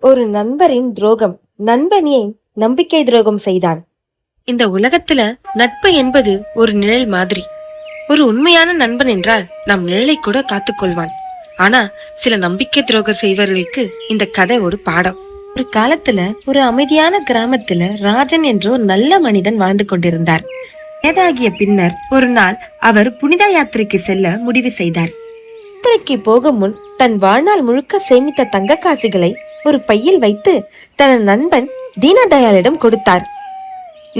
ஒரு நண்பரின் துரோகம். நண்பனியை நம்பிக்கை துரோகம் செய்தான். இந்த உலகத்துல நட்பு என்பது ஒரு நிழல் மாதிரி. ஒரு உண்மையான நண்பன் என்றால் நம் நிழலை கூட காத்துக்கொள்வான். ஆனா சில நம்பிக்கை துரோகம் செய்வர்களுக்கு இந்த கதை ஒரு பாடம். ஒரு காலத்துல ஒரு அமைதியான கிராமத்துல ராஜன் என்ற ஒரு நல்ல மனிதன் வாழ்ந்து கொண்டிருந்தார். ஏதாகிய பின்னர் ஒரு நாள் அவர் புனித யாத்திரைக்கு செல்ல முடிவு செய்தார். யாத்திரைக்கு போகும் முன் தன் வாழ்நாள் முழுக்க சேமித்த தங்க காசுகளை ஒரு பையில் வைத்து தன் நண்பன் தீனதயாளிடம் கொடுத்தார்.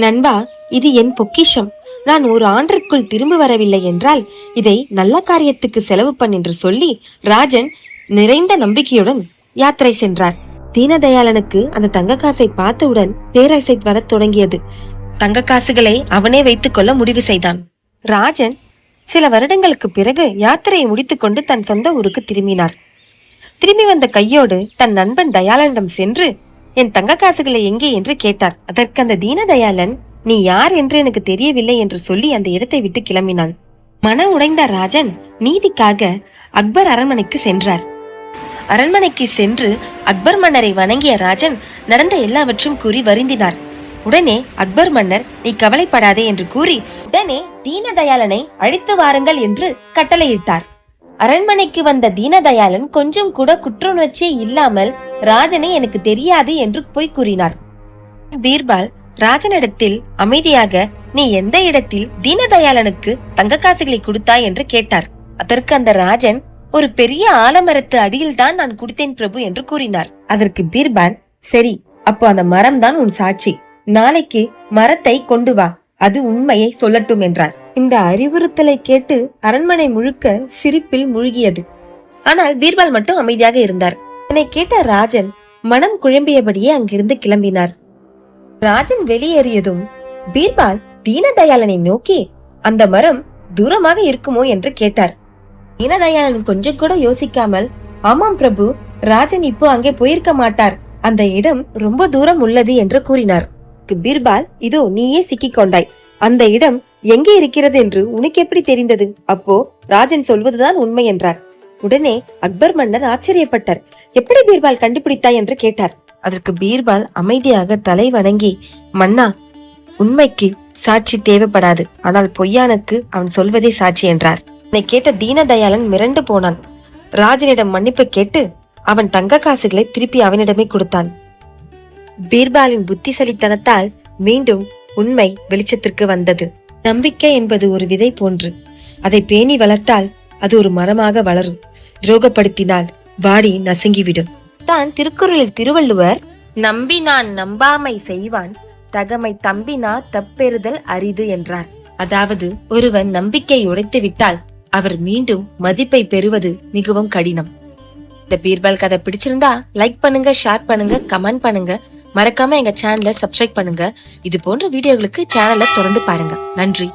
நண்பா, இது என் பொக்கிஷம். நான் ஒரு ஆண்டிற்குள் திரும்ப வரவில்லை என்றால் இதை நல்ல காரியத்துக்கு செலவு பண்ண என்று சொல்லி ராஜன் நிறைந்த நம்பிக்கையுடன் யாத்திரை சென்றார். தீனதயாளனுக்கு அந்த தங்க காசை பார்த்தவுடன் பேராசை வரத் தொடங்கியது. தங்க காசுகளை அவனே வைத்துக் கொள்ள முடிவு செய்தான். ராஜன் சில வருடங்களுக்கு பிறகு யாத்திரையை முடித்துக்கொண்டு தன் சொந்த ஊருக்கு திரும்பினார். திரும்பி வந்த கையோடு தன் நண்பன் தயாளனிடம் சென்று, என் தங்க காசுகளை எங்கே என்று கேட்டார். அதற்கு அந்த தீனதயாளன், நீ யார் என்று எனக்கு தெரியவில்லை என்று சொல்லி அந்த இடத்தை விட்டு கிளம்பினான். மனம் உடைந்த ராஜன் நீதிக்காக அக்பர் அரண்மனைக்கு சென்றார். அரண்மனைக்கு சென்று அக்பர் மன்னரை வணங்கிய ராஜன் நடந்த எல்லாவற்றையும் கூறி வருந்தினார். உடனே அக்பர் மன்னர், நீ கவலைப்படாதே என்று கூறி உடனே தீனதயாளனை அழைத்து வாருங்கள் என்று கட்டளையிட்டார். அரண்மனைக்கு வந்த தீனதயாளன் கொஞ்சம் கூட குற்றுணர்ச்சியே இல்லாமல் ராஜனை எனக்கு தெரியாது என்று போய் கூறினார். பீர்பால் ராஜனிடத்தில் அமைதியாக, நீ எந்த இடத்தில் தீனதயாளனுக்கு தங்க காசுகளை கொடுத்தாய் என்று கேட்டார். அதற்கு அந்த ராஜன், ஒரு பெரிய ஆலமரத்து அடியில் தான் நான் குடித்தேன் பிரபு என்று கூறினார். அதற்கு பீர்பால், சரி, அப்போ அந்த மரம் தான் உன் சாட்சி. நாளைக்கு மரத்தை கொண்டு வா, அது உண்மையை சொல்லட்டும் என்றார். இந்த அறிவுறுத்தலை கேட்டு அரண்மனை முழுக்க சிரிப்பில் மூழ்கியது. ஆனால் பீர்பால் மட்டும் அமைதியாக இருந்தார். இதனை கேட்ட ராஜன் மனம் குழம்பியபடியே அங்கிருந்து கிளம்பினார். ராஜன் வெளியேறியதும் பீர்பால் தீனதயாளனை நோக்கி, அந்த மரம் தூரமாக இருக்குமோ என்று கேட்டார். தீனதயாளன் கொஞ்சம் கூட யோசிக்காமல், ஆமாம் பிரபு, ராஜன் இப்போ அங்கே போயிருக்க மாட்டார், அந்த இடம் ரொம்ப தூரம் உள்ளது என்று கூறினார். பீர்பால், இதோ நீயே சிக்கிக் கொண்டாய். அந்த இடம் எங்கே இருக்கிறது என்று உனக்கு எப்படி தெரிந்தது? அப்போ ராஜன் சொல்வதுதான் உண்மை என்றார். உடனே அக்பர் மன்னர் ஆச்சரியப்பட்டார். எப்படி பீர்பால் கண்டுபிடித்தாய் என்று கேட்டார். அதற்கு பீர்பால் அமைதியாக தலை வணங்கி, மன்னா, உண்மைக்கு சாட்சி தேவைப்படாது, ஆனால் பொய்யானுக்கு அவன் சொல்வதே சாட்சி என்றார். என்னை கேட்ட தீனதயாளன் மிரண்டு போனான். ராஜனிடம் மன்னிப்பு கேட்டு அவன் தங்க காசுகளை திருப்பி அவனிடமே கொடுத்தான். பீர்பாலின் புத்திசலித்தனத்தால் மீண்டும் உண்மை வெளிச்சத்திற்கு வந்தது. நம்பிக்கை என்பது ஒரு விதை போன்று. அதை பேணி வளர்த்தால் அது ஒரு மரமாக வளரும். துரோகப்படுத்தினால் வாடி நசுங்கிவிடும். தான் திருக்குறளில் திருவள்ளுவர், நம்பினான் நம்பாமை செய்வான், தகமை தம்பினா தப்பெறுதல் அரிது என்றார். அதாவது ஒருவன் நம்பிக்கை உடைத்து விட்டால் அவர் மீண்டும் மதிப்பை பெறுவது மிகவும் கடினம். இந்த பீர்பால் கதை பிடிச்சிருந்தா லைக் பண்ணுங்க, ஷேர் பண்ணுங்க, கமெண்ட் பண்ணுங்க. மறக்காம எங்க சேனலை சப்ஸ்கிரைப் பண்ணுங்க. இது போன்ற வீடியோகளுக்கு சேனலை தொடர்ந்து பாருங்க. நன்றி.